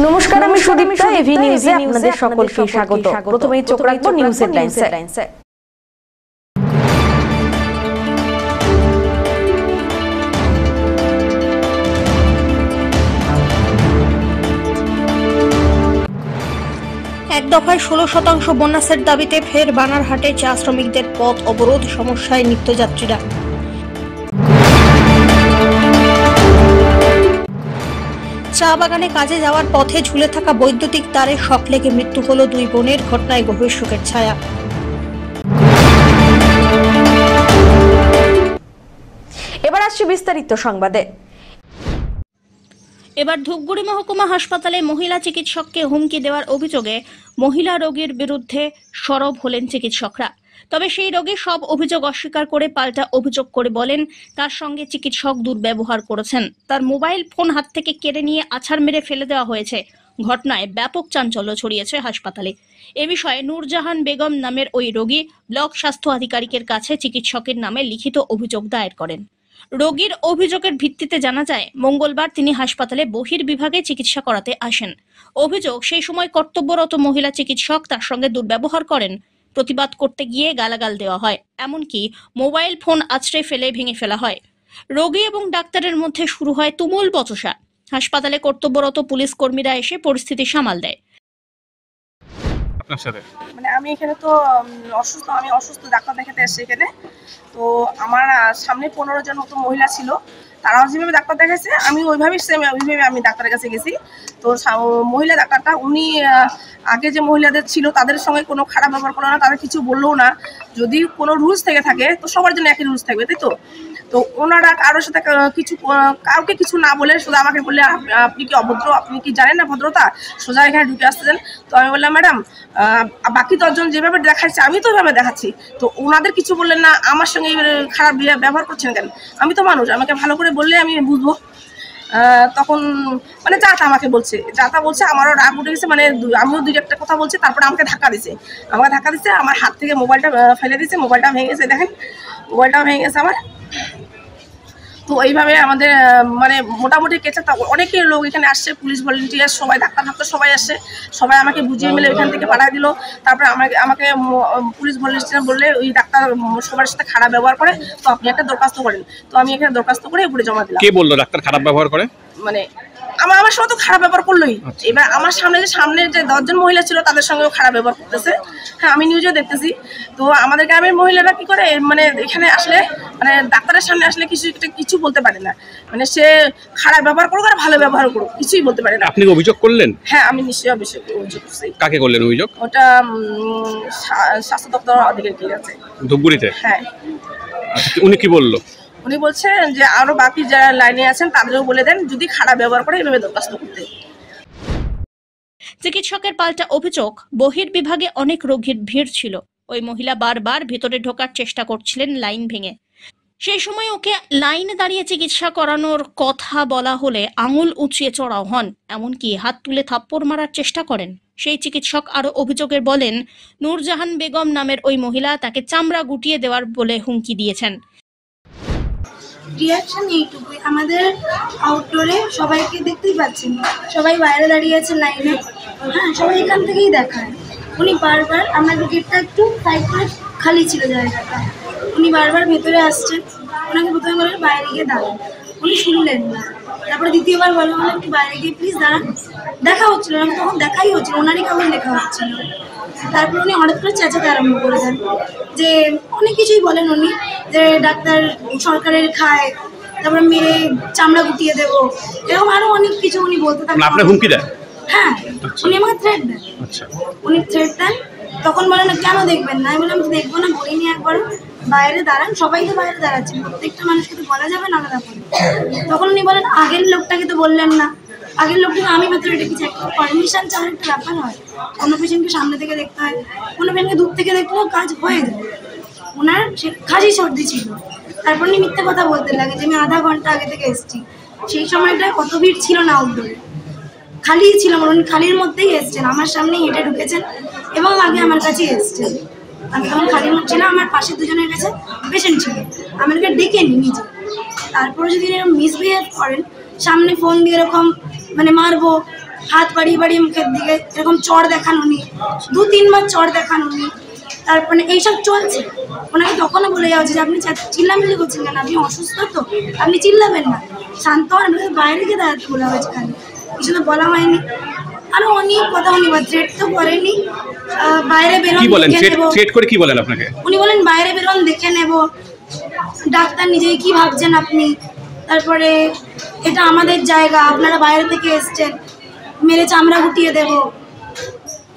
নমস্কার, আমি সুদীপ্তা। এভি নিউজে আপনাদের সকলকে স্বাগত। প্রথমেই চোখ রাখবো নিউজ হেডলাইনসে। এক দফায় 16% বোনাসের দাবিতে ফের বানারহাটে চা শ্রমিকদের পথ অবরোধ, সমস্যায় নিত্যযাত্রীরা। চা বাগানে কাজে যাওয়ার পথে ঝুলে থাকা বৈদ্যুতিক তারে শক লেগে মৃত্যু হলো দুই বোনের, ঘটনায় গভীর শোকের ছায়া। এবার আসছে বিস্তারিত সংবাদে। এবার ধূপগুড়ি মহকুমা হাসপাতালে মহিলা চিকিৎসককে হুমকি দেওয়ার অভিযোগে মহিলা রোগীর বিরুদ্ধে সরব হলেন চিকিৎসকরা। তবে সেই রোগী সব অভিযোগ অস্বীকার করে পাল্টা অভিযোগ করে বলেন তার সঙ্গে চিকিৎসক দুর্ব্যবহার করেছেন, তার মোবাইল ফোন হাত থেকে কেড়ে নিয়ে আছাড় মেরে ফেলে দেওয়া হয়েছে। ঘটনায় ব্যাপক চাঞ্চল্য ছড়িয়েছে হাসপাতালে। এ বিষয়ে নূরজাহান বেগম নামের ওই রোগী ব্লক স্বাস্থ্য আধিকারিকের কাছে চিকিৎসকের নামে লিখিত অভিযোগ দায়ের করেন। রোগীর অভিযোগের ভিত্তিতে জানা যায়, মঙ্গলবার তিনি হাসপাতালে বহির্বিভাগে চিকিৎসা করাতে আসেন। অভিযোগ, সেই সময় কর্তব্যরত মহিলা চিকিৎসক তার সঙ্গে দুর্ব্যবহার করেন। প্রতিবাদ করতে গিয়ে গালাগাল দেওয়া হয়, এমনকি মোবাইল ফোন আছড়ে ফেলে ভেঙে ফেলা হয়। রোগী এবং ডাক্তারের মধ্যে শুরু হয় তুমুল বচসা। হাসপাতালে কর্তব্যরত পুলিশ কর্মীরা এসে পরিস্থিতি সামাল দেয়। আমি এখানে তো অসুস্থ ডাক্তার দেখাতে এসেছি এখানে। তো আমার সামনে 15 জন মতো মহিলা ছিল, তারাও যেভাবে ডাক্তার দেখাচ্ছে আমি ওইভাবে আমি ডাক্তারের কাছে গেছি। তো মহিলা ডাক্তারটা উনি আগে যে মহিলাদের ছিল তাদের সঙ্গে কোনো খারাপ ব্যবহার করলো না, তাদের কিছু বললেও না। যদি কোনো রুলস থেকে থাকে তো সবার জন্য একই রুলস থাকবে, তাই তো? তো ওনারা কারোর সাথে কাউকে কিছু না বলে শুধু আমাকে বললে আপনি কি অভদ্র, আপনি কি জানেন না ভদ্রতা, সোজা এখানে ঢুকে আসতেছেন। তো আমি বললাম, ম্যাডাম বাকি 10 জন যেভাবে দেখাচ্ছে আমি তো ওইভাবে দেখাচ্ছি, তো ওনাদের কিছু বললেন না, আমার সঙ্গে খারাপ ব্যবহার করছেন কেন? আমি তো মানুষ, আমাকে ভালো করে বললে আমি বুঝবো। তখন মানে যাতা আমাকে বলছে, আমারও রাগ উঠে গেছে। মানে আমিও দুই একটা কথা বলছি, তারপরে আমাকে ধাক্কা দিছে, আমার হাত থেকে মোবাইলটা ফেলে দিয়েছে। মোবাইলটা ভেঙে গেছে, দেখেন মোবাইলটা ভেঙে গেছে আমার। তো এইভাবে আমাদের মানে মোটামুটি কেসে অনেকে লোক এখানে আসছে, পুলিশ ভলেন্টিয়ার সবাই, ডাক্তার সবাই আসছে, সবাই আমাকে বুঝিয়ে মিলে এখান থেকে পাঠিয়ে দিল। তারপরে আমাকে পুলিশ ভলেন্টিয়ার বললে ওই ডাক্তার সবার সাথে খারাপ ব্যবহার করে, তো আপনি একটা দরখাস্ত করেন। তো আমি এখানে দরখাস্ত করে উপরে জমা দিলাম। কে বললো ডাক্তার খারাপ ব্যবহার করে? মানে আমার সঙ্গে তো খারাপ ব্যবহার করলোই। এবার আমার সামনে যে 10 জন মহিলা ছিল তাদের সঙ্গেও খারাপ ব্যবহার করতেছে। হ্যাঁ, আমি নিউজেও দেখতেছি। তো আমাদের গ্রামের মহিলারা কি করে, মানে এখানে আসলে মানে ডাক্তারের সামনে আসলে কিছু বলতে পারে না। মানে সে খারাপ ব্যবহার করুক আর ভালো ব্যবহার করুক, কিছুই বলতে পারে না। আপনি অভিযোগ করলেন? হ্যাঁ, আমি নিশ্চয়ই অভিযোগ করছি। কাকে করলেন অভিযোগ? ওটা স্বাস্থ্য দপ্তর আধিকারিকের কাছে, ধূপগুড়িতে। হ্যাঁ। উনি কি বললো? উনি বলছেন যে আরো বাকি যারা লাইনে আছেন তাদেরও বলে দেন যদি খারাপ ব্যবহার করে এভাবে দরখাস্ত করতে। চিকিৎসকের পাল্টা অভিযোগ, বহির্বিভাগে অনেক রোগীর ভিড় ছিল। ওই মহিলা বারবার ভিতরে ঢোকার চেষ্টা করছিলেন লাইন ভেঙে। সেই সময় ওকে লাইনে দাঁড়িয়ে চিকিৎসা করানোর কথা বলা হলে আঙুল উঁচিয়ে চড়াও হন, এমনকি হাত তুলে থাপ্পড় মারার চেষ্টা করেন। সেই চিকিৎসক আরো অভিযোগের বলেন, নূরজাহান বেগম নামের ওই মহিলা তাকে চামড়া গুটিয়ে দেওয়ার বলে হুমকি দিয়েছেন। রিয়াকশন এইটুকুই, আমাদের আউটডোরে সবাইকে দেখতেই পাচ্ছেন, সবাই বাইরে দাঁড়িয়ে আছে লাইনে। হ্যাঁ, সবাই এখান থেকেই দেখায়। উনি বারবার, আমাদের গেটটা একটু সাইড করে খালি ছিল জায়গাটা, উনি বারবার ভেতরে আসছেন। ওনাকে প্রথমে বলেন বাইরে গিয়ে দাঁড়ান, উনি শুনলেন না। তারপরে দ্বিতীয়বার বলা হলো একটু বাইরে গিয়ে প্লিজ দাঁড়ান। দেখা হচ্ছিল না, তখন দেখাই হচ্ছিল, ওনারই কাগজ লেখা হচ্ছিল। তারপর উনি হঠাৎ করে চেঁচাতে আরম্ভ করে দেন, যে অনেক কিছুই বলেন উনি, যে ডাক্তার সরকারের খায়, তারপরে মেরে চামড়া গুটিয়ে দেবো, এরকম আরো অনেক কিছু উনি বলতে থাকেন। আপনার হুমকি দেন? হ্যাঁ, উনি আমাকে থ্রেট দেন। উনি থ্রেট দেন, তখন বলেন না কেন দেখবেন না? আমি বললাম দেখবো না, বলিনি একবারও। বাইরে দাঁড়ান, সবাই তো বাইরে দাঁড়াচ্ছে, প্রত্যেকটা মানুষকে তো বলা যাবে না আলাদা করে। তখন উনি বলেন আগের লোকটাকে তো বললেন না, আগের লোকটাকে আমি ভেতরে ডেকেছি। একটা পারমিশন চাওয়ার একটা ব্যাপার হয়, কোনো পেশেন্টকে সামনে থেকে দেখতে হয়, কোনো পেশেন্টকে দূর থেকে দেখলেও কাজ হয়ে যায়। ওনার খাসি সর্দি ছিল, তারপর উনি মিথ্যে কথা বলতে লাগে যে আমি আধা ঘন্টা আগে থেকে এসেছি। সেই সময়টায় অত ভিড় ছিল না, আউটডোরে খালি ছিল। উনি খালির মধ্যেই এসছেন, আমার সামনেই হেঁটে ঢুকেছেন এবং আগে আমার কাছেই এসছেন। আমি তখন খালি ছিলাম, আমার পাশে দুজনের কাছে পেশেন্ট ছিল, আমাকে ডেকে নি নিজে। তারপরে যদি এরকম মিসবিহেভ করেন, সামনে ফোন দিয়ে এরকম মানে মারবো, হাত বাড়িয়ে বাড়িয়ে মুখের দিকে এরকম চড় দেখানো নি, 2-3 বার চড় দেখানো নি। তারপরে এইসব চলছে। ওনাকে তখনও বলে যাওয়া যে আপনি চিল্লামিল্লি করছেন কেন, আপনি অসুস্থ তো, আপনি চিল্লাবেন না, শান্ত হন, আপনাকে বাইরে গিয়ে দাঁড়াতে বলা হয়েছে, খালি কিছু তো বলা হয়নি। আরো অনেক কথা উনি থ্রেট তো করেনি, বাইরে বেরোন দেখে নেবো। থ্রেট করে কি বলেন আপনাকে? উনি বলেন বাইরে বেরোন দেখে নেব, ডাক্তার নিজেই কি ভাবছেন আপনি, তারপরে এটা আমাদের জায়গা, আপনারা বাইরে থেকে এসছেন, মেরে চামড়া গুটিয়ে দেব,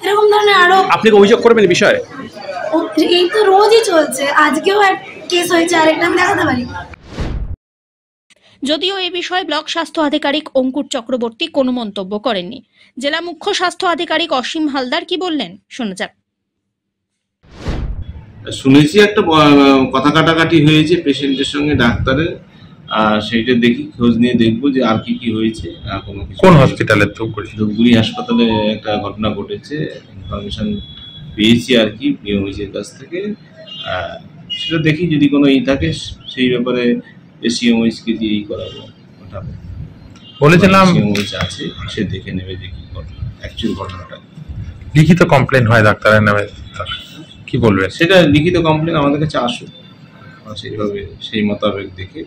এরকম ধরনের আরো। আপনি অভিযোগ করবেন এই বিষয়ে? এই তো রোজই চলছে, আজকেও এক কেস হয়েছে, আরেকটা আমি দেখাতে পারি। যদিও এ বিষয়ে ব্লক স্বাস্থ্য আধিকারিক অঙ্কুর চক্রবর্তী কোনো মন্তব্য করেননি। জেলা মুখ্য স্বাস্থ্য আধিকারিক অসীম হালদার কি বললেন শোনা যাক। শুনেছি একটা কথা কাটাকাটি হয়েছে পেশেন্টের সঙ্গে ডাক্তারের, সেইটা দেখি, খোঁজ নিয়ে দেখবো যে আর কি কি হয়েছে। কোনো কিছু কোন হসপিটালে? ধূপগুড়ি হাসপাতালে একটা ঘটনা ঘটেছে, ইনফরমেশন পেয়েছি আর কি পিএমওইচের কাছ থেকে। সেটা দেখি যদি কোনো থাকে সেই ব্যাপারে সিএমওইচকে দিয়েই করাবো। ওটা বলেছিলাম সিএমওইচ আছে, সে দেখে নেবে যে কি ঘটনা, অ্যাকচুয়াল ঘটনাটা। লিখিত কমপ্লেন হয় ডাক্তারের নামে, কি বলবেন? সেটা লিখিত কমপ্লেন আমাদের কাছে আসুক, সেইভাবে সেই মোতাবেক দেখে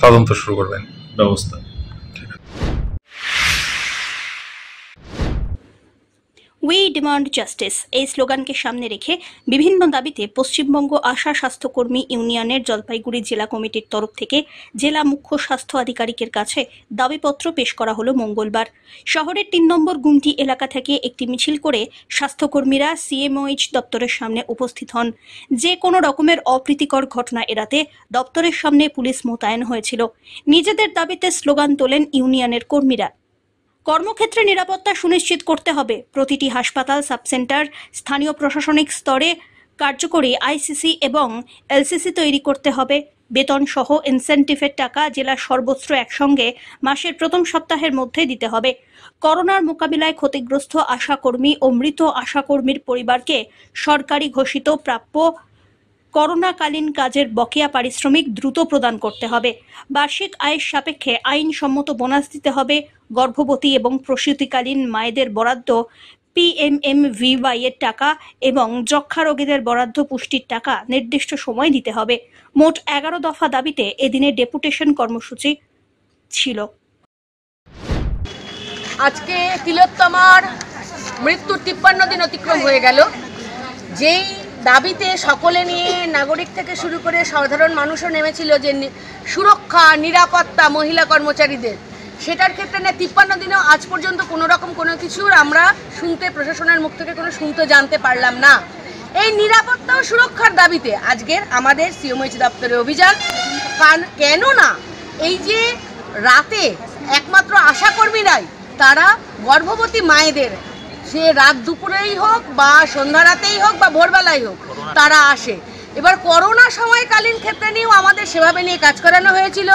তদন্ত শুরু করবেন ব্যবস্থা। উই ডিমান্ড জাস্টিস এই স্লোগানকে সামনে রেখে বিভিন্ন দাবিতে পশ্চিমবঙ্গ আশা স্বাস্থ্যকর্মী ইউনিয়নের জলপাইগুড়ি জেলা কমিটির তরফ থেকে জেলা মুখ্য স্বাস্থ্য আধিকারিকের কাছে দাবিপত্র পেশ করা হলো মঙ্গলবার। শহরের 3 নম্বর গুমটি এলাকা থেকে একটি মিছিল করে স্বাস্থ্যকর্মীরা সিএমওএইচ দপ্তরের সামনে উপস্থিত হন। যে কোনো রকমের অপ্রীতিকর ঘটনা এড়াতে দপ্তরের সামনে পুলিশ মোতায়েন হয়েছিল। নিজেদের দাবিতে স্লোগান তোলেন ইউনিয়নের কর্মীরা। কর্মক্ষেত্রে নিরাপত্তা সুনিশ্চিত করতে হবে, প্রতিটি হাসপাতাল, সাবসেন্টার, স্থানীয় প্রশাসনিক স্তরে কার্যকরী আইসিসি এবং এলসিসি তৈরি করতে হবে, বেতন সহ ইনসেন্টিভের টাকা জেলার সর্বত্র একসঙ্গে মাসের প্রথম সপ্তাহের মধ্যে দিতে হবে। করোনার মোকাবিলায় ক্ষতিগ্রস্ত আশাকর্মী ও মৃত আশাকর্মীর পরিবারকে সরকারি ঘোষিত প্রাপ্য করোনাকালীন কাজের বকেয়া পারিশ্রমিক দ্রুত প্রদান করতে হবে। বার্ষিক আয়ের সাপেক্ষে আইনসম্মত বোনাস দিতে হবে। গর্ভবতী এবং প্রসূতিকালীন মায়েদের বরাদ্দ PMMVY এর টাকা এবং যক্ষ্মা রোগীদের বরাদ্দ পুষ্টির টাকা নির্দিষ্ট সময় দিতে হবে। মোট 11 দফা দাবিতে এদিনে ডেপুটেশন কর্মসূচি ছিল। আজকে তিলোত্তমার মৃত্যুর 53 দিন অতিক্রম হয়ে গেল। যেই দাবিতে সকলে নিয়ে নাগরিক থেকে শুরু করে সাধারণ মানুষও নেমেছিল যে সুরক্ষা, নিরাপত্তা মহিলা কর্মচারীদের, সেটার ক্ষেত্রে না 53 দিনেও আজ পর্যন্ত কোনো রকম কোনো কিছুর আমরা শুনতে, প্রশাসনের মুখ থেকে কোনো শুনতে জানতে পারলাম না। এই নিরাপত্তা ও সুরক্ষার দাবিতে আজকের আমাদের সিএমওএইচ দপ্তরে অভিযান। কেননা এই যে রাতে একমাত্র আশাকর্মীরাই তারা গর্ভবতী মায়েদের, সে রাত দুপুরেই হোক বা সন্ধ্যা রাতেই হোক বা ভোরবেলায় হোক, তারা আসে। এবার করোনা সময়কালীন ক্ষেত্রে নিয়েও আমাদের সেভাবে নিয়ে কাজ করানো হয়েছিল।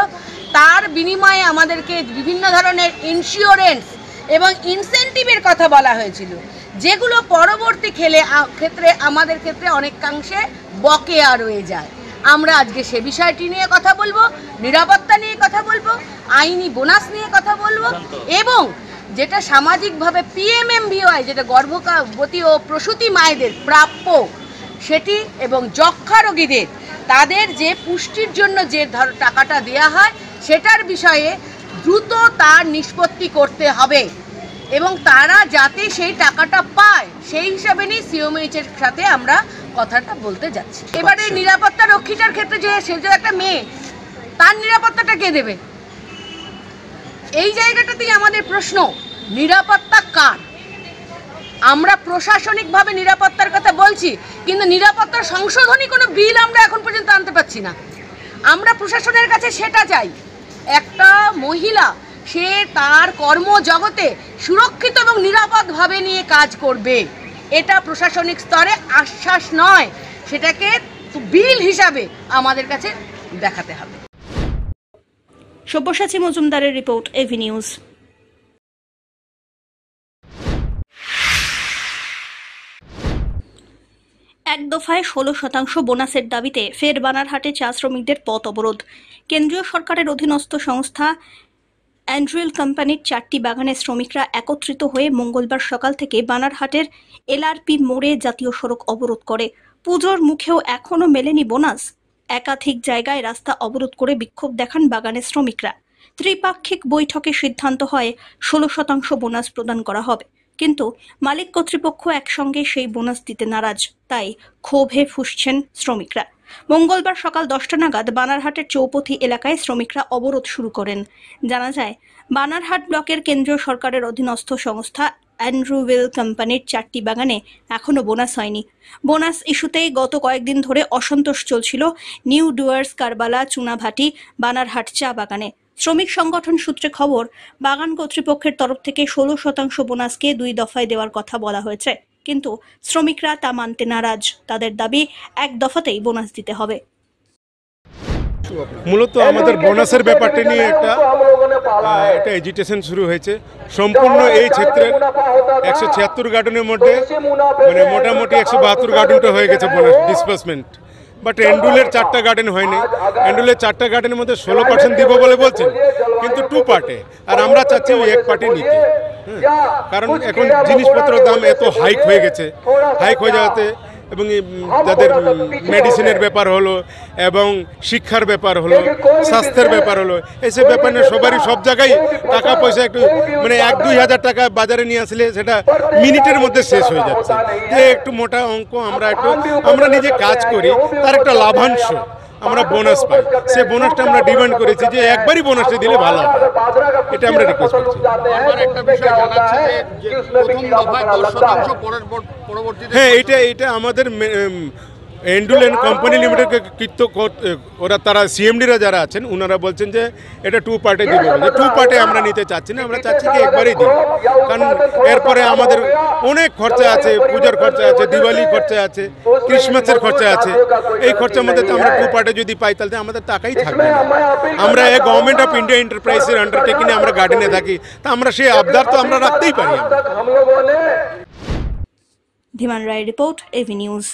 তার বিনিময়ে আমাদেরকে বিভিন্ন ধরনের ইন্স্যুরেন্স এবং ইনসেন্টিভের কথা বলা হয়েছিল, যেগুলো পরবর্তী ক্ষেত্রে আমাদের ক্ষেত্রে অনেকাংশে বকেয়া রয়ে যায়। আমরা আজকে সে বিষয়টি নিয়ে কথা বলবো, নিরাপত্তা নিয়ে কথা বলবো, আইনি বোনাস নিয়ে কথা বলবো, এবং যেটা সামাজিকভাবে PMMVY, যেটা গর্ভবতী ও প্রসূতি মায়েদের প্রাপ্য সেটি, এবং যক্ষ্মা রোগীদের তাদের যে পুষ্টির জন্য যে টাকাটা দেয়া হয় সেটার বিষয়ে দ্রুত তার নিষ্পত্তি করতে হবে এবং তারা যাতে সেই টাকাটা পায় সেই হিসাবে নিয়ে সিএমওএইচের সাথে আমরা কথাটা বলতে যাচ্ছি। এবারে নিরাপত্তা রক্ষীটার ক্ষেত্রে যে সে যে একটা মেয়ে, তার নিরাপত্তাটা কে দেবে? এই জায়গাটাতেই আমাদের প্রশ্ন, নিরাপত্তা কার? আমরা প্রশাসনিকভাবে নিরাপত্তার কথা বলছি, কিন্তু নিরাপত্তার সংশোধনী কোনো বিল আমরা এখন পর্যন্ত আনতে পারছি না। আমরা প্রশাসনের কাছে সেটা চাই, একটা মহিলা সে তার কর্মজগতে সুরক্ষিত এবং নিরাপদভাবে নিয়ে কাজ করবে, এটা প্রশাসনিক স্তরে আশ্বাস নয়, সেটাকে বিল হিসাবে আমাদের কাছে দেখাতে হবে। সব্যসাচী মজুমদারের রিপোর্ট, এভি নিউজ। এক দফায় 16% বোনাসের দাবিতে ফের বানারহাটে চা শ্রমিকদের পথ অবরোধ। কেন্দ্রীয় সরকারের অধীনস্থ সংস্থা অ্যান্ড্রিল কোম্পানির 4টি বাগানের শ্রমিকরা একত্রিত হয়ে মঙ্গলবার সকাল থেকে বানারহাটের এলআরপি মোড়ে জাতীয় সড়ক অবরোধ করে। পুজোর মুখেও এখনো মেলেনি বোনাস। একাধিক জায়গায় রাস্তা অবরোধ করে বিক্ষোভ দেখান বাগানের শ্রমিকরা। ত্রিপাক্ষিক বৈঠকে সিদ্ধান্ত হয় 16% বোনাস প্রদান করা হবে, কিন্তু মালিক কর্তৃপক্ষ একসঙ্গে সেই বোনাস দিতে নারাজ। তাই ক্ষোভে ফুঁসছেন শ্রমিকরা। মঙ্গলবার সকাল 10টা নাগাদ বানারহাটের চৌপথি এলাকায় শ্রমিকরা অবরোধ শুরু করেন। জানা যায়, বানারহাট ব্লকের কেন্দ্রীয় সরকারের অধীনস্থ সংস্থা অ্যান্ড্রুভিল কোম্পানির 4টি বাগানে এখনো বোনাস হয়নি। বোনাস ইস্যুতেই গত কয়েকদিন ধরে অসন্তোষ চলছিল নিউ ডুয়ার্স, কারবালা, চুনাভাটি, বানারহাট চা বাগানে। শ্রমিক সংগঠন সূত্রে খবর, বাগান কর্তৃপক্ষের তরফ থেকে 16% বোনাসকে 2 দফায় দেওয়ার কথা বলা হয়েছে, কিন্তু শ্রমিকরা তা মানতে নারাজ। তাদের দাবি 1 দফাতেই বোনাস দিতে হবে। মূলত আমাদের বোনাসের ব্যাপারটা নিয়ে একটা এজিটেশন শুরু হয়েছে। সম্পূর্ণ এই ক্ষেত্রে 176 গার্ডেনের মধ্যে মানে মোটামুটি 172 গার্ডেনটা হয়ে গেছে বোনাস ডিসবার্সমেন্ট, বাট এন্ডুলের 4টা গার্ডেন হয়নি। এন্ডুলের 4টা গার্ডেনের মধ্যে 16% দিব বলে বলছেন, কিন্তু 2 পার্টে, আর আমরা চাচ্ছি ওই 1 পার্টে নিতে। কারণ এখন জিনিসপত্রের দাম এত হাইক হয়ে গেছে, হাইক হয়ে যাওয়াতে এবং যাদের মেডিসিনের ব্যাপার হলো এবং শিক্ষার ব্যাপার হলো, স্বাস্থ্যের ব্যাপার হলো, এইসব ব্যাপার নিয়ে সবারই সব জায়গায় টাকা পয়সা একটু মানে 1-2 হাজার টাকা বাজারে নিয়ে আসলে সেটা মিনিটের মধ্যে শেষ হয়ে যাচ্ছে। যে একটু মোটা অঙ্ক আমরা নিজে কাজ করি, তার একটা লাভাংশ আমরা বোনাস পাই। সে বোনাসটা আমরা ডিমান্ড করেছি যে একবারই বোনাসটা দিলে ভালো হবে, এটা আমরা রিকোয়েস্ট করছি। হ্যাঁ, এটা আমাদের এন্ডুলেন কোম্পানি লিমিটেড ওরা তারা সিএমডিরা যারা আছেন ওনারা বলছেন যে এটা 2 পার্টে দিবে। 2 পার্টে আমরা নিতে চাচ্ছি না, আমরা চাচ্ছি কি একবারেই দিন। কারণ এরপরে আমাদের অনেক খরচা আছে, পূজার খরচা আছে, দিওয়ালি খরচা আছে, ক্রিসমাসের খরচা আছে। এই খরচার মধ্যে আমরা 2 পার্টে যদি পাই তাহলে আমাদের টাকাই থাকবে না। আমরা এই গভর্নমেন্ট অফ ইন্ডিয়া এন্টারপ্রাইজের আন্ডারটেকিংয়ে আমরা গার্ডেনে থাকি, তা আমরা সেই আবদার তো আমরা রাখতেই পারি। ধীমান রায় রিপোর্ট, এভি নিউজ।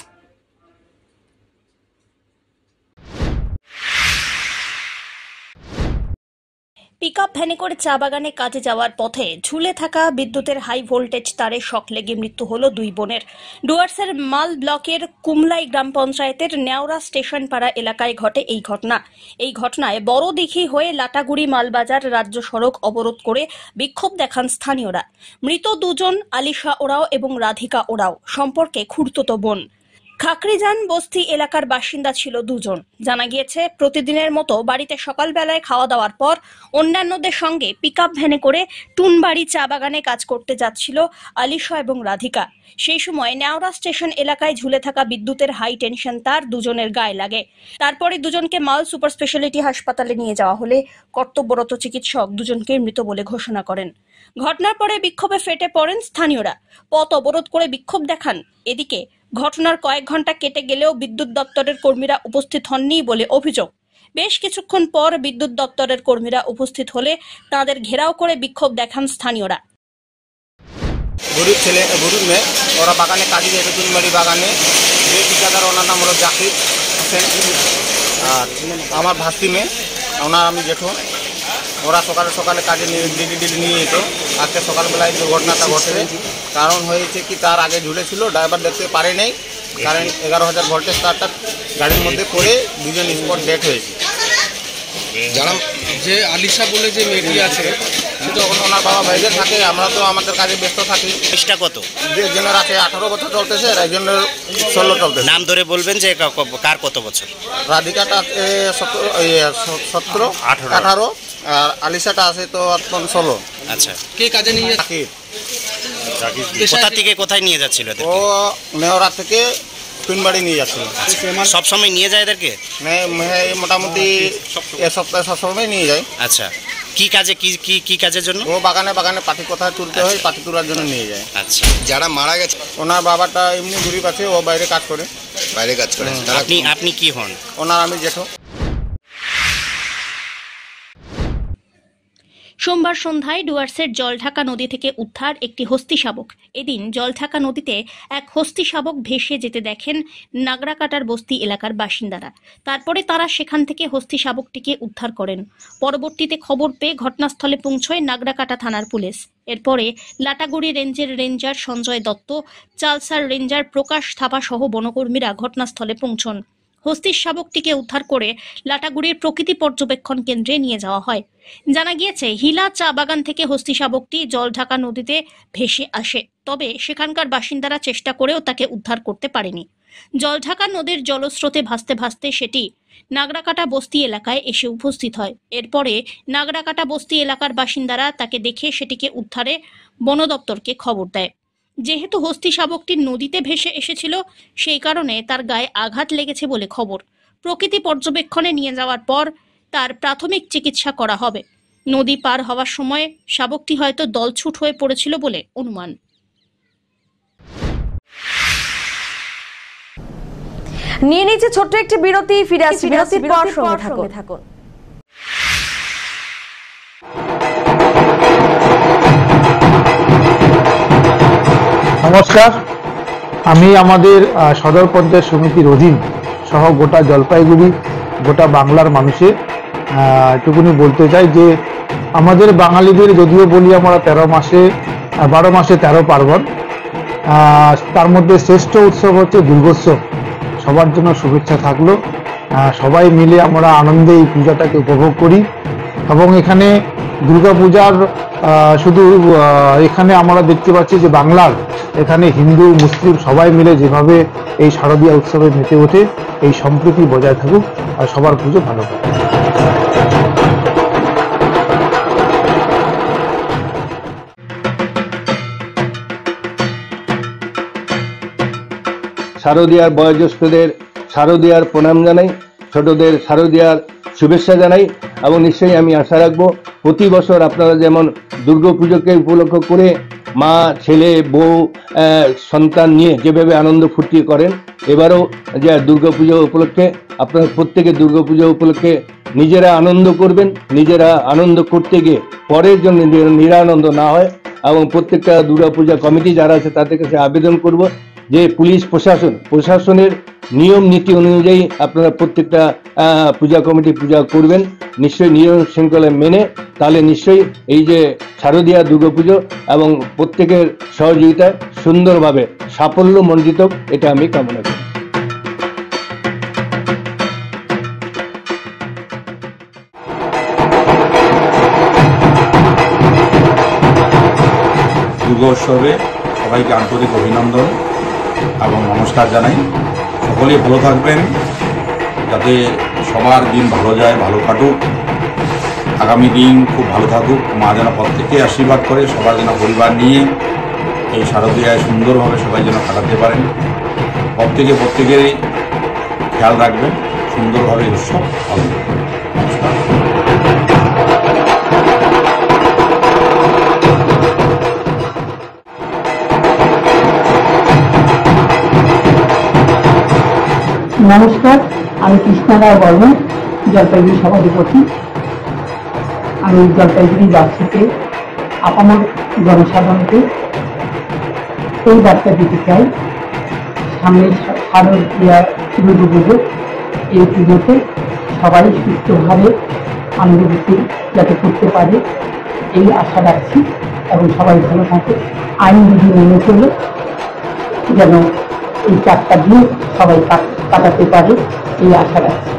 পিকআপ ভ্যানে করে চা বাগানে কাজে যাওয়ার পথে ঝুলে থাকা বিদ্যুতের হাই ভোল্টেজ তারে শক লেগে মৃত্যু হলো 2 বোনের। ডুয়ার্সের মাল ব্লকের কুমলাই গ্রাম পঞ্চায়েতের নেওড়া স্টেশন পাড়া এলাকায় ঘটে এই ঘটনা। এই ঘটনায় বড় দিঘি হয়ে লাটাগুড়ি মালবাজার রাজ্য সড়ক অবরোধ করে বিক্ষোভ দেখান স্থানীয়রা। মৃত 2 জন আলিশা ওরাও এবং রাধিকা ওরাও সম্পর্কে খুড়তুতো বোন। খাকরিজান বস্তি এলাকার বাসিন্দা ছিল 2 জন। জানা গিয়েছে, প্রতিদিনের মতো বাড়িতে সকালবেলায় খাওয়া দাওয়ার পর অন্যান্যদের সঙ্গে পিকআপ ভ্যানে করে টুনবাড়ি চা বাগানে কাজ করতে যাচ্ছিল আলিশা এবং রাধিকা। সেই সময় নেওড়া স্টেশন এলাকায় ঝুলে থাকা বিদ্যুতের হাই টেনশন তার 2 জনের গায়ে লাগে। তারপরে 2 জনকে মাল সুপার স্পেশালিটি হাসপাতালে নিয়ে যাওয়া হলে কর্তব্যরত চিকিৎসক 2 জনকে মৃত বলে ঘোষণা করেন। ঘটনার পরে বিক্ষোভে ফেটে পড়েন স্থানীয়রা, পথ অবরোধ করে বিক্ষোভ দেখান। এদিকে ঘটনার কয়েক ঘন্টা কেটে গেলেও বিদ্যুৎ দপ্তরের কর্মীরা উপস্থিত হননি বলে অভিযোগ। বেশ কিছুক্ষণ পর বিদ্যুৎ দপ্তরের কর্মীরা উপস্থিত হলে তাদের ঘেরাও করে বিক্ষোভ দেখান স্থানীয়রা। গরিব মেয়ে, ওরা বাগানে কাজে যেত, তিনবাড়ি বাগানে। যে ঠিকাদার ওনার নাম হলো জাকির হোসেন, আর আমার ভাস্তি মেয়ে, ওনার আমি জেঠু। ওরা সকালে কাজে ডেলি নিয়ে যেত। আজকে সকালবেলায় দুর্ঘটনাটা ঘটে। কারণ হয়েছে কি, তার আগে ঝুলেছিল, ড্রাইভার দেখতে পারে নাই, কারণ 11,000 ভোল্টেজ তারটা গাড়ির মধ্যে পড়ে 2 জন স্পট ডেথ হয়েছে। যারা যে আলিশা বলে যে মেয়েটি আছে, কিন্তু ওনার বাবা বাইরে থাকে, আমরা তো আমাদের কাজে ব্যস্ত থাকি। চেষ্টা কত? একজনের আছে 18 বছর চলতেছে, আর একজনের 16 চলতেছে। নাম ধরে বলবেন যে কার কত বছর? রাধিকাটা আছে 17, 18, আর আলিশাটা আছে তো 16। আচ্ছা, কে কাজে নিয়ে যাচ্ছে? কোথা থেকে কোথায় নিয়ে যাচ্ছিল? ও নেওড়া থেকে টুনবাড়ি নিয়ে যাচ্ছিল। সব সময় নিয়ে যায় এদেরকে? মোটামুটি এক সপ্তাহে সবসময় নিয়ে যায়। আচ্ছা, কি কাজে কি কাজের জন্য? ও বাগানে পাটি কোথায় তুলতে হয়, পাটি তোলার জন্য নিয়ে যায়। আচ্ছা, যারা মারা গেছে ওনার বাবাটা এমনি গরিব আছে, ও বাইরে কাজ করে। আপনি কি হন? ওনার আমি জেঠু। সোমবার সন্ধ্যায় ডুয়ার্সের জলঢাকা নদী থেকে উদ্ধার একটি হস্তি শাবক। এদিন জলঢাকা নদীতে এক হস্তি শাবক ভেসে যেতে দেখেন নাগরাকাটার বস্তি এলাকার বাসিন্দারা। তারপরে তারা সেখান থেকে হস্তি শাবকটিকে উদ্ধার করেন। পরবর্তীতে খবর পেয়ে ঘটনাস্থলে পৌঁছয় নাগরাকাটা থানার পুলিশ। এরপরে লাটাগুড়ি রেঞ্জের রেঞ্জার সঞ্জয় দত্ত, চালসার রেঞ্জার প্রকাশ থাপা সহ বনকর্মীরা ঘটনাস্থলে পৌঁছন। হস্তির শাবকটিকে উদ্ধার করে লাটাগুড়ির প্রকৃতি পর্যবেক্ষণ কেন্দ্রে নিয়ে যাওয়া হয়। জানা গিয়েছে, হিলা চা বাগান থেকে হস্তি শাবকটি জলঢাকা নদীতে ভেসে আসে, তবে সেখানকার বাসিন্দারা চেষ্টা করেও তাকে উদ্ধার করতে পারেনি। জলঢাকা নদীর জলস্রোতে ভাসতে ভাসতে সেটি নাগরাকাটা বস্তি এলাকায় এসে উপস্থিত হয়। এরপরে নাগরাকাটা বস্তি এলাকার বাসিন্দারা তাকে দেখে সেটিকে উদ্ধারে বন দপ্তরকে খবর দেয়। যেহেতু হস্তি শাবকটি নদীতে ভেসে এসেছিল, সেই কারণে তার গায়ে আঘাত লেগেছে বলে খবর। প্রকৃতি পর্যবেক্ষণে নিয়ে যাওয়ার পর তার প্রাথমিক চিকিৎসা করা হবে। নদী পার হওয়ার সময় শাবকটি হয়তো দলছুট হয়ে পড়েছিল বলে অনুমান। নিয়ে নিচে ছোট্ট একটি বিরতি, ফিরে আসছি বিরতির পর, সঙ্গে থাকুন। নমস্কার, আমি আমাদের সদর পঞ্চায়েত সমিতির অধীন সহ গোটা জলপাইগুড়ি, গোটা বাংলার মানুষের এটুকুনি বলতে চাই যে আমাদের বাঙালিদের যদিও বলি আমরা 12 মাসে 13 পার্বণ, তার মধ্যে শ্রেষ্ঠ উৎসব হচ্ছে দুর্গোৎসব। সবার জন্য শুভেচ্ছা থাকলো। সবাই মিলে আমরা আনন্দে এই পূজাটাকে উপভোগ করি এবং এখানে দুর্গাপূজার শুধু এখানে আমরা দেখতে পাচ্ছি যে বাংলার এখানে হিন্দু মুসলিম সবাই মিলে যেভাবে এই শারদীয়া উৎসবে মেতে ওঠে, এই সম্প্রীতি বজায় থাকুক আর সবার পুজো ভালো হোক। শারদীয়ার বয়োজ্যেষ্ঠদের শারদীয়ার প্রণাম জানাই, ছোটদের শারদীয়ার শুভেচ্ছা জানাই এবং নিশ্চয়ই আমি আশা রাখবো প্রতি বছর আপনারা যেমন দুর্গাপুজোকে উপলক্ষ করে মা, ছেলে, বউ, সন্তান নিয়ে যেভাবে আনন্দ ফুর্তি করেন, এবারও যে দুর্গাপুজো উপলক্ষে আপনারা প্রত্যেকে দুর্গাপুজো উপলক্ষে নিজেরা আনন্দ করবেন। নিজেরা আনন্দ করতে গিয়ে পরের জন্য নিরানন্দ না হয় এবং প্রত্যেকটা দুর্গাপূজা কমিটি যারা আছে তাদের কাছে আবেদন করব যে পুলিশ প্রশাসনের নিয়ম নীতি অনুযায়ী আপনারা প্রত্যেকটা পূজা কমিটি পূজা করবেন নিশ্চয়ই নিয়ম শৃঙ্খলা মেনে। তাহলে নিশ্চয়ই এই যে শারদীয়া দুর্গাপুজো এবং প্রত্যেকের সহযোগিতায় সুন্দরভাবে সাফল্য মণ্ডিত, এটা আমি কামনা করি। দুর্গোৎসবে সবাইকে আন্তরিক অভিনন্দন এবং নমস্কার জানাই। সকলেই ভালো থাকবেন, যাতে সবার দিন ভালো যায়, ভালো কাটুক, আগামী দিন খুব ভালো থাকুক। মা যেন প্রত্যেককে আশীর্বাদ করে সবার যেন পরিবার নিয়ে এই শারদীয়ায় সুন্দরভাবে সবাই যেন কাটাতে পারেন। প্রত্যেকেরই খেয়াল রাখবেন, সুন্দরভাবে উৎসব পালন করবেন। নমস্কার। নমস্কার, আমি কৃষ্ণা রায় বর্মন, জলপাইগুড়ি সভাধিপতি। আমি জলপাইগুড়ি বাসীতে আপামর জনসাধারণকে এই বার্তা দিতে চাই, সামনে শারদীয়া দুর্গাপুজো, এই পুজোতে সবাই সুস্থভাবে আনন্দভূতি যাতে করতে পারে এই আশা রাখছি এবং সবাই ভালো থাকে, আইন বিধি মেনে চলে যেন এই 4টা দিন সবাই কাটাতে পারে এই আশা রাখছি।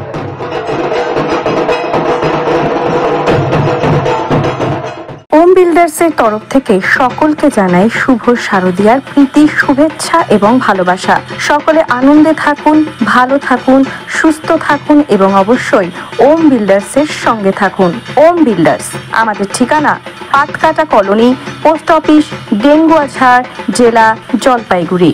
ওম বিল্ডার্সের তরফ থেকে সকলকে জানাই শুভ শারদীয়ার প্রীতি, শুভেচ্ছা এবং ভালোবাসা। সকলে আনন্দে থাকুন, ভালো থাকুন, সুস্থ থাকুন এবং অবশ্যই ওম বিল্ডার্সের সঙ্গে থাকুন। ওম বিল্ডার্স, আমাদের ঠিকানা Patkata colony, post office, Denguajhar, জেলা জলপাইগুড়ি।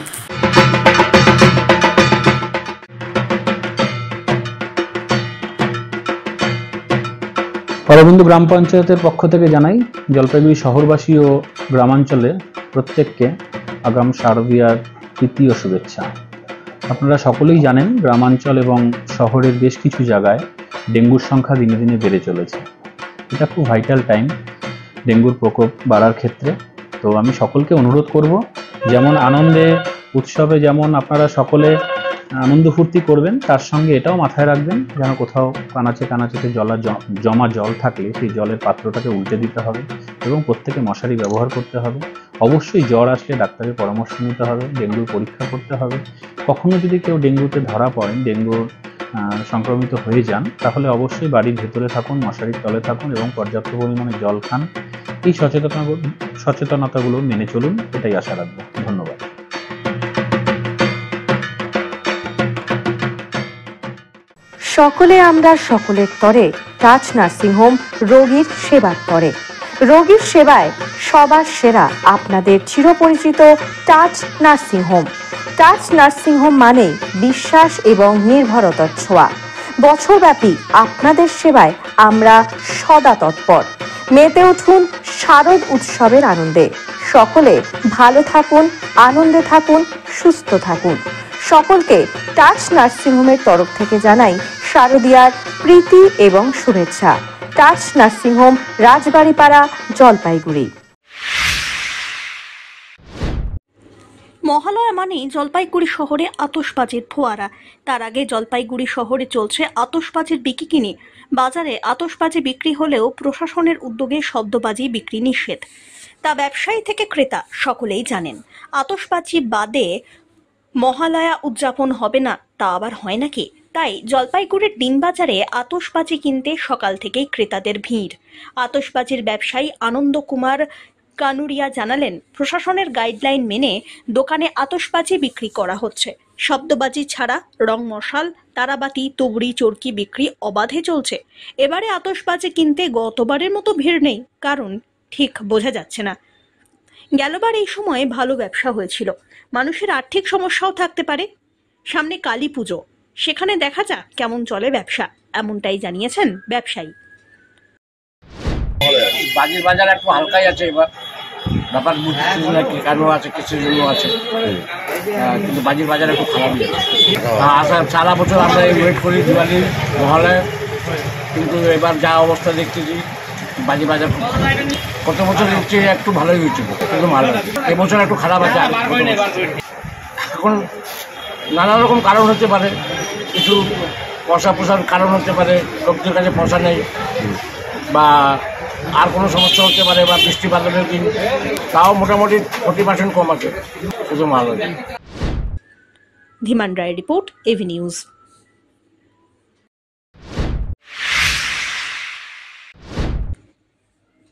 অরবিন্দ গ্রাম পঞ্চায়েতের পক্ষ থেকে জানাই জলপাইগুড়ি শহরবাসী ও গ্রামাঞ্চলে প্রত্যেককে আগাম শারদীয়ার প্রীতি ও শুভেচ্ছা। আপনারা সকলেই জানেন গ্রামাঞ্চল এবং শহরের বেশ কিছু জায়গায় ডেঙ্গুর সংখ্যা দিনে দিনে বেড়ে চলেছে। এটা খুব ভাইটাল টাইম। ডেঙ্গুর প্রকোপ বাড়ার ক্ষেত্রে। তো আমি সকলকে অনুরোধ করব, যেমন আনন্দে উৎসবে যেমন আপনারা সকলে আনন্দ ফুর্তি করবেন, তার সঙ্গে এটাও মাথায় রাখবেন যেন কোথাও কানাচে কানাচেতে জমা জল থাকলে সেই জলের পাত্রটাকে উল্টে দিতে হবে এবং প্রত্যেকে মশারি ব্যবহার করতে হবে। অবশ্যই জ্বর আসলে ডাক্তারের পরামর্শ নিতে হবে, ডেঙ্গুর পরীক্ষা করতে হবে। কখনো যদি কেউ ডেঙ্গুতে ধরা পড়েন, ডেঙ্গুর সংক্রমিত হয়ে যান, তাহলে অবশ্যই বাড়ির ভেতরে থাকুন, মশারির তলে থাকুন এবং পর্যাপ্ত পরিমাণে জল খান। এই সচেতনতাগুলো মেনে চলুন, এটাই আশা রাখবো। ধন্যবাদ। সকলে আমরা সকলের তরে টাচ নার্সিংহোম রোগীর সেবার তরে। রোগীর সেবায় সবার সেরা আপনাদের চিরপরিচিত টাচ নার্সিংহোম। টাচ নার্সিংহোম মানে বিশ্বাস এবং নির্ভরতার ছোঁয়া। বছরব্যাপী আপনাদের সেবায় আমরা সদা তৎপর। মেতে উঠুন শারদ উৎসবের আনন্দে। সকলে ভালো থাকুন, আনন্দে থাকুন, সুস্থ থাকুন। সকলকে টাচ নার্সিংহোমের তরফ থেকে জানাই শারদীয়ার প্রীতি এবং শুভেচ্ছা। Touch nursing home, Rajbaripara, Jalpaiguri. মহালয়া মানেই জলপাইগুড়ি শহরে আতশবাজির ফোয়ারা। তার আগে জলপাইগুড়ি শহরে চলছে আতশবাজির বিকিনি। বাজারে আতশবাজি বিক্রি হলেও প্রশাসনের উদ্যোগে শব্দবাজি বিক্রি নিষেধ। তা ব্যবসায়ী থেকে ক্রেতা সকলেই জানেন। আতশবাজি বাদে মহালয়া উদযাপন হবে না, তা আবার হয় নাকি? তাই জলপাইগুড়ির দিনবাজারে আতশবাজি কিনতে সকাল থেকেই ক্রেতাদের ভিড়। আতশবাজির ব্যবসায়ী আনন্দ কুমার কানুরিয়া জানালেন, প্রশাসনের গাইডলাইন মেনে দোকানে আতশবাজি বিক্রি করা হচ্ছে। শব্দবাজি ছাড়া রং মশাল, তারাবাতি, তুবড়ি, চরকি বিক্রি অবাধে চলছে। এবারে আতশবাজি কিনতে গতবারের মতো ভিড় নেই, কারণ ঠিক বোঝা যাচ্ছে না। গেলবার এই সময়ে ভালো ব্যবসা হয়েছিল। মানুষের আর্থিক সমস্যাও থাকতে পারে। সামনে কালী পুজো, সেখানে দেখা যাক কেমন চলে ব্যবসা, এমনটাই জানিয়েছেন ব্যবসায়ী। বাজির বাজার একটু হালকাই আছে এবার, ব্যাপার বুঝছি কারণ আছে, কিছুর জন্য আছে, কিন্তু বাজির বাজার একটু খারাপই আছে। সারা বছর আমরা ওয়েট করি দিওয়ালি মহালয়া, কিন্তু এবার যা অবস্থা দেখতেছি বাজি বাজার কত বছর দেখছি একটু ভালোই হয়েছিল, কিন্তু ভালো এবছর একটু খারাপ আছে। এখন নানা রকম কারণ হতে পারে, কিছু পয়সার কারণ হতে পারে, লোকদের কাছে পয়সা নেই, বা আর কোনো সমস্যা হতে পারে, বা বৃষ্টি বাদলের দিন, তাও মোটামুটি 40% কম আছে, শুধু ভালো। ধীমান রায় রিপোর্ট, এভি নিউজ।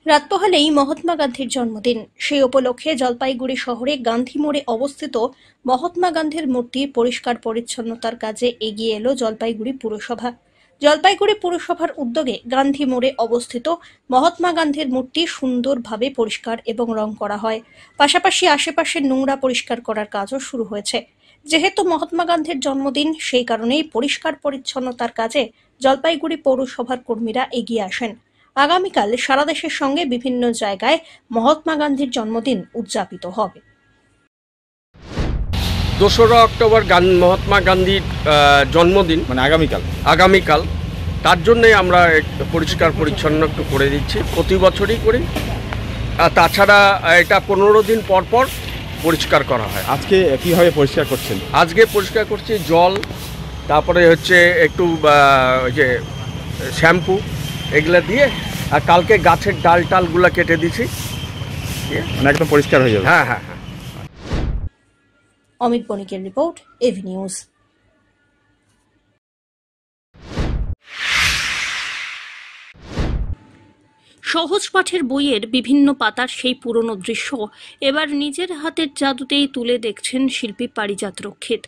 রাত পোহালেই মহাত্মা গান্ধীর জন্মদিন। সেই উপলক্ষে জলপাইগুড়ি শহরে গান্ধী মোড়ে অবস্থিত মহাত্মা গান্ধীর মূর্তির পরিষ্কার পরিচ্ছন্নতার কাজে এগিয়ে এলো জলপাইগুড়ি পুরসভা। জলপাইগুড়ি পুরসভার উদ্যোগে গান্ধী মোড়ে অবস্থিত মহাত্মা গান্ধীর মূর্তি সুন্দরভাবে পরিষ্কার এবং রং করা হয়। পাশাপাশি আশেপাশের নোংরা পরিষ্কার করার কাজও শুরু হয়েছে। যেহেতু মহাত্মা গান্ধীর জন্মদিন, সেই কারণেই পরিষ্কার পরিচ্ছন্নতার কাজে জলপাইগুড়ি পৌরসভার কর্মীরা এগিয়ে আসেন। আগামীকাল সারা দেশের সঙ্গে বিভিন্ন জায়গায় মহাত্মা গান্ধীর জন্মদিন উদযাপিত হবে। 2রা অক্টোবর মহাত্মা গান্ধীর জন্মদিন, মানে আগামীকাল তার জন্যই আমরা পরিষ্কার পরিচ্ছন্ন একটু করে দিচ্ছি, প্রতি বছরই করি। আর তাছাড়া এটা 15 দিন পর পর পরিষ্কার করা হয়। আজকে কীভাবে পরিষ্কার করছেন? আজকে পরিষ্কার করছি জল, তারপরে হচ্ছে একটু যে শ্যাম্পু এগুলো দিয়ে, আর কালকে গাছের ডালগুলো কেটে দিছি, মানে একদম পরিষ্কার হয়ে যাবে। হ্যাঁ। অমিত বণিকের রিপোর্ট, এভি নিউজ। সহজ পাঠের বইয়ের বিভিন্ন পাতার সেই পুরনো দৃশ্য এবার নিজের হাতের জাদুতেই তুলে দেখছেন শিল্পী পারিজাত রক্ষিত।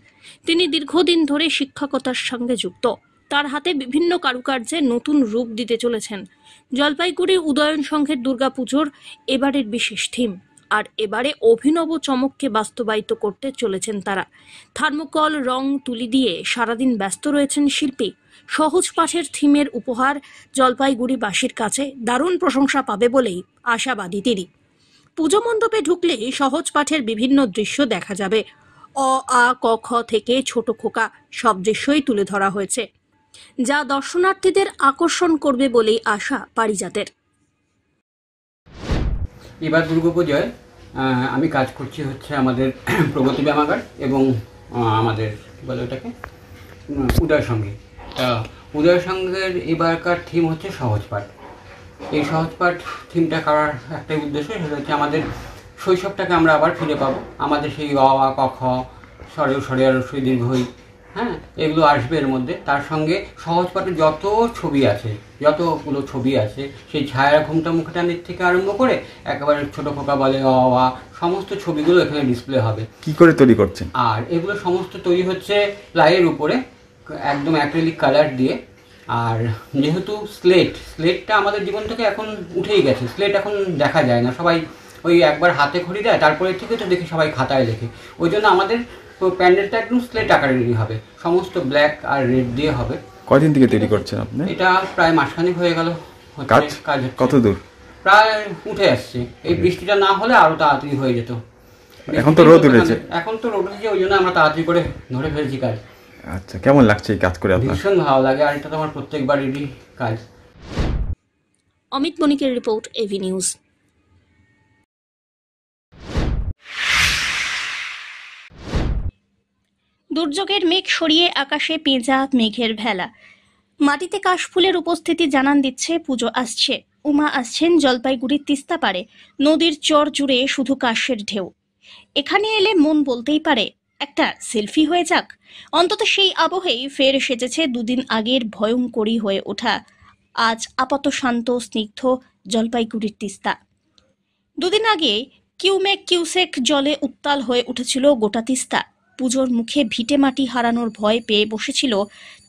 তিনি দীর্ঘদিন ধরে শিক্ষকতার সঙ্গে যুক্ত। তার হাতে বিভিন্ন কারুকার্যে নতুন রূপ দিতে চলেছেন। জলপাইগুড়ি উদয়ন সংঘের দুর্গাপুজোর এবারের বিশেষ থিম, আর এবারে অভিনব চমককে বাস্তবায়িত করতে চলেছেন তারা। থার্মোকল, রং, তুলি দিয়ে সারাদিন ব্যস্ত রয়েছেন শিল্পী। সহজ পাঠের থিমের উপহার জলপাইগুড়িবাসীর কাছে দারুণ প্রশংসা পাবে বলেই আশাবাদী তিনি। পুজো মণ্ডপে ঢুকলে সহজ পাঠের বিভিন্ন দৃশ্য দেখা যাবে। অ, আ, ক, খ থেকে ছোট খোকা সব দৃশ্যই তুলে ধরা হয়েছে, যা দর্শনার্থীদের আকর্ষণ করবে বলেই আশা পারিজাতের। এবার দুর্গাপুজোয় আমি কাজ করছি হচ্ছে আমাদের প্রগতি ব্যায়ামাগার এবং আমাদের কী বলে ওটাকে উদয় সঙ্গে। উদয় সঙ্গের এবারকার থিম হচ্ছে সহজ পাঠ। এই সহজ পাঠ থিমটা করার একটাই উদ্দেশ্য, সেটা হচ্ছে আমাদের শৈশবটাকে আমরা আবার ফিরে পাবো। আমাদের সেই অ আ ক খ স্বরেও স্বরে আর রস্বই দীর্ঘই, হ্যাঁ, এগুলো আসবে এর মধ্যে। তার সঙ্গে সহজ পাঠে যত ছবি আছে, যতগুলো ছবি আছে, সেই ছায়া ঘুমটা মুখটানির থেকে আরম্ভ করে একেবারে ছোটো খোকা বলে অ আ সমস্ত ছবিগুলো এখানে ডিসপ্লে হবে। কি করে তৈরি করছেন? আর এগুলো সমস্ত তৈরি হচ্ছে প্লাইয়ের উপরে একদম অ্যাক্রিলিক কালার দিয়ে। আর যেহেতু স্লেটটা আমাদের জীবন থেকে এখন উঠেই গেছে, স্লেট এখন দেখা যায় না, সবাই ওই একবার হাতে খড়ি দেয়, তারপরে থেকে তো দেখি সবাই খাতায় লেখে। ওই জন্য আমাদের প্যান্ডেলটা একদম স্লেট আকারেরই হবে, সমস্ত ব্ল্যাক আর রেড দিয়ে হবে। কয়দিন থেকে তৈরি করছেন আপনি? এটা প্রায় মাসখানেক হয়ে গেল। কাজ কত দূর? প্রায় উঠে আসছে। এই বৃষ্টিটা না হলে আরো তাড়াতাড়ি হয়ে যেত। এখন তো রোদ উঠেছে। এখন তো রোদ উঠেছে, ওই জন্য আমরা তাড়াতাড়ি করে ধরে ফেলছি কাজ। আচ্ছা, কেমন লাগছে এই কাজ করে আপনার? ভীষণ ভালো লাগে, আর এটা তো আমার প্রত্যেকবারেরই কাজ। অমিত বণিকের রিপোর্ট, এভি নিউজ। দুর্যোগের মেঘ সরিয়ে আকাশে পেঁজা মেঘের ভেলা, মাটিতে কাশফুলের উপস্থিতি জানান দিচ্ছে পুজো আসছে। উমা আসছেন জলপাইগুড়ির তিস্তা পাড়ে, নদীর চর জুড়ে শুধু কাশের ঢেউ। এখানে এলে মন বলতেই পারে একটা সেলফি হয়ে যাক। অন্তত সেই আবহেই ফের সেজেছে দুদিন আগের ভয়ঙ্করী হয়ে ওঠা আজ আপাত শান্ত স্নিগ্ধ জলপাইগুড়ির তিস্তা। দুদিন আগে কিউসেক জলে উত্তাল হয়ে উঠেছিল গোটা তিস্তা। পুজোর মুখে ভিটে মাটি হারানোর ভয় পেয়ে বসেছিল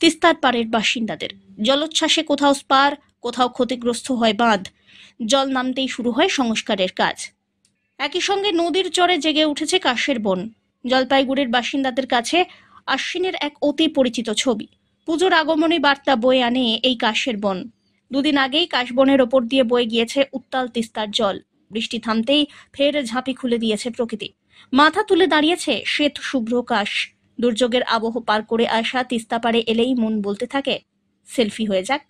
তিস্তার পাড়ের বাসিন্দাদের। জলোচ্ছ্বাসে কোথাও স্পার, কোথাও ক্ষতিগ্রস্ত হয় বাঁধ। জল নামতেই শুরু হয় সংস্কারের কাজ। একই সঙ্গে নদীর চরে জেগে উঠেছে কাশের বন। জলপাইগুড়ির বাসিন্দাদের কাছে আশ্বিনের এক অতি পরিচিত ছবি। পুজোর আগমনী বার্তা বয়ে আনে এই কাশের বন। দুদিন আগেই কাশবনের ওপর দিয়ে বয়ে গিয়েছে উত্তাল তিস্তার জল। বৃষ্টি থামতেই ফের ঝাঁপি খুলে দিয়েছে প্রকৃতি। মাথা তুলে দাঁড়িয়েছে শ্বেত শুভ্র কাশ। দুর্যোগের আবহ পার করে আসা তিস্তা পাড়ে এলেই মন বলতে থাকে সেলফি হয়ে যাক।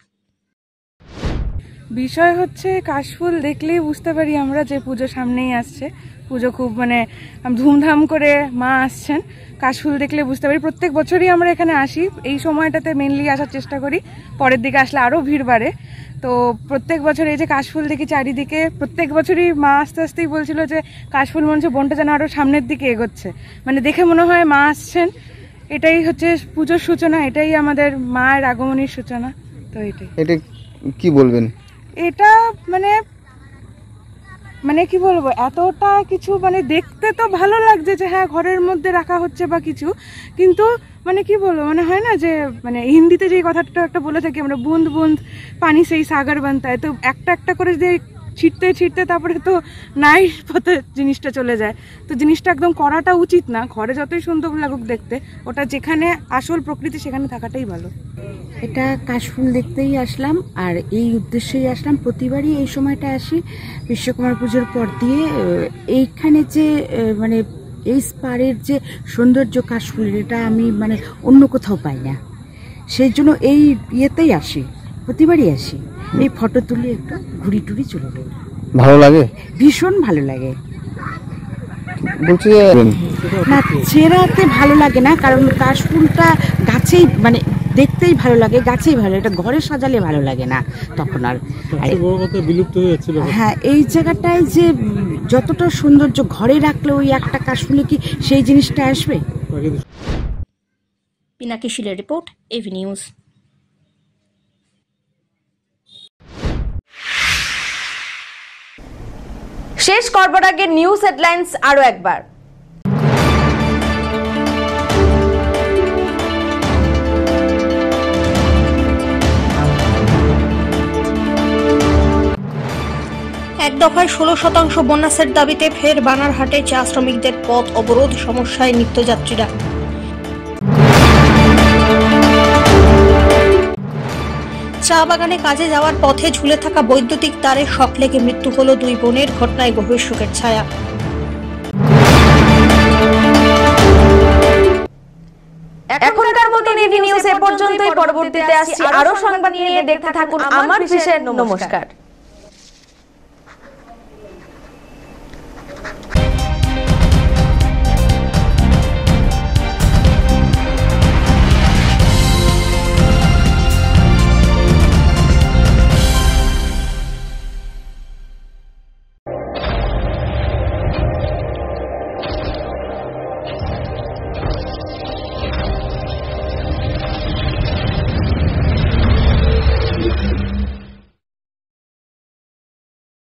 বিষয় হচ্ছে কাশফুল দেখলেই বুঝতে পারি আমরা যে পুজো সামনেই আসছে। পুজো খুব ধুমধাম করে মা আসছেন। কাশফুল দেখলে বুঝতে পারি। প্রত্যেক বছরই আমরা এখানে আসি, এই সময়টাতে মেনলি আসার চেষ্টা করি, পরের দিকে আসলে আরও ভিড় বাড়ে। তো প্রত্যেক বছর এই যে কাশফুল দেখি চারিদিকে, প্রত্যেক বছরই মা আস্তে আস্তেই বলছিল যে কাশফুল মনে হচ্ছে বনটা যেন আরও সামনের দিকে এগোচ্ছে। দেখে মনে হয় মা আসছেন। এটাই হচ্ছে পুজোর সূচনা, এটাই আমাদের মায়ের আগমনের সূচনা। তো এটা কি বলবেন? এটা কি বলবো, এতটা কিছু দেখতে তো ভালো লাগছে যে হ্যাঁ ঘরের মধ্যে রাখা হচ্ছে বা কিছু, কিন্তু কি বলবো, হয় না যে হিন্দিতে যে কথাটা একটা বলে থাকি আমরা, বুঁদ বুঁদ পানি সেই সাগর বানতা হয়। তো একটা একটা করে যে ছিটতে ছিটতে তারপরে তো নাই পথে জিনিসটা চলে যায়। তো জিনিসটা একদম করাটা উচিত না। ঘরে যতই সুন্দর লাগুক দেখতে, ওটা যেখানে আসল প্রকৃতি সেখানে থাকাটাই ভালো। এটা কাশফুল দেখতেই আসলাম, আর এই উদ্দেশ্যেই আসলাম। প্রতিবারই এই সময়টা আসি বিশ্বকর্মা পুজোর পর দিয়ে। এইখানে যে এই স্পারের যে সৌন্দর্য কাশফুল, এটা আমি অন্য কোথাও পাই না। সেই জন্য এই ইয়েতেই আসি, প্রতিবারই আসি। এই ফটো তুলে একটু ঘুরি টুরি চলে যাই। ভালো লাগে, ভীষণ ভালো লাগে। বলছি না, চেরাতে ভালো লাগে না, কারণ কাশফুলটা গাছেই দেখতেই ভালো লাগে, গাছেই ভালো। এটা ঘরে সাজালে ভালো লাগে না তখন। আর বিলুপ্ত হয়ে যাচ্ছে। হ্যাঁ, এই জায়গাটায় যে যতটা সৌন্দর্য ঘরে রাখলে ওই একটা কাশফুলে কি সেই জিনিসটা আসবে? পিনাকি শিলের রিপোর্ট, এভি নিউজ। শেষ করবার আগে নিউজ হেডলাইন্স আরো একবার। এক দফায় 16% বোনাসের দাবিতে ফের বানারহাটে চা শ্রমিকদের পথ অবরোধ, সমস্যায় নিত্যযাত্রীরা। চা বাগানে কাজে যাওয়ার পথে ঝুলে থাকা বৈদ্যুতিক তারে শক লেগে মৃত্যু হলো 2 বোনের, ঘটনায় গভীর শোকের ছায়া। এখনকার মতো এভি নিউজ এ পর্যন্তই। পরবর্তীতে আসছি আরো সংবাদ নিয়ে, দেখতে থাকুন আমার বিশেষ। নমস্কার।